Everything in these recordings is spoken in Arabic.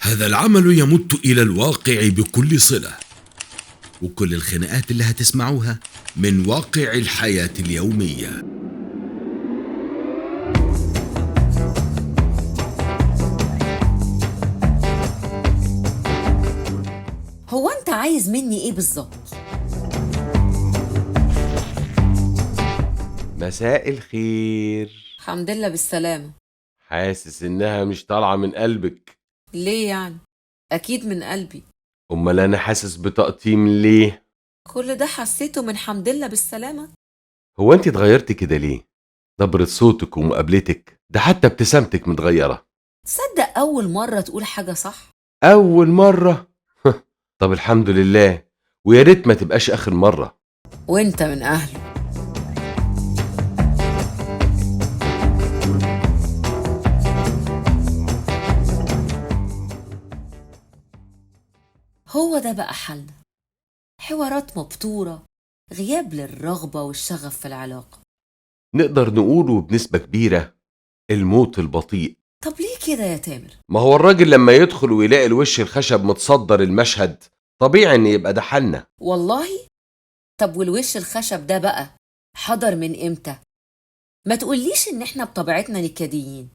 هذا العمل يمت إلى الواقع بكل صلة، وكل الخناقات اللي هتسمعوها من واقع الحياة اليومية. هو انت عايز مني ايه بالظبط؟ مساء الخير. الحمد لله بالسلامة. حاسس انها مش طالعة من قلبك. ليه يعني؟ اكيد من قلبي. امال انا حاسس بتقطيم ليه؟ كل ده حسيته من حمد لله بالسلامة. هو انت اتغيرتي كده ليه؟ نبرة صوتك ومقابلتك ده حتى ابتسامتك متغيرة. تصدق اول مرة تقول حاجة صح؟ اول مرة؟ طب الحمد لله، ويا ريت ما تبقاش اخر مرة. وانت من اهله. هو ده بقى حلنا، حوارات مبتورة، غياب للرغبة والشغف في العلاقة. نقدر نقوله بنسبة كبيرة الموت البطيء. طب ليه كده يا تامر؟ ما هو الراجل لما يدخل ويلاقي الوش الخشب متصدر المشهد طبيعي ان يبقى ده حالنا. والله؟ طب والوش الخشب ده بقى حضر من امتى؟ ما تقوليش ان احنا بطبيعتنا نكديين.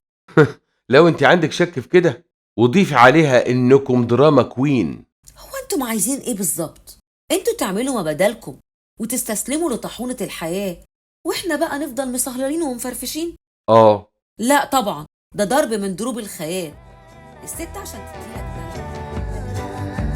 لو انت عندك شك في كده وضيفي عليها انكم دراما كوين. هو انتم عايزين ايه بالظبط؟ انتوا تعملوا ما بدلكم وتستسلموا لطاحونة الحياة، واحنا بقى نفضل مسهلرين ومفرفشين؟ اه. لا طبعا، ده ضرب من ضروب الخيال. الست عشان تديلك بالك.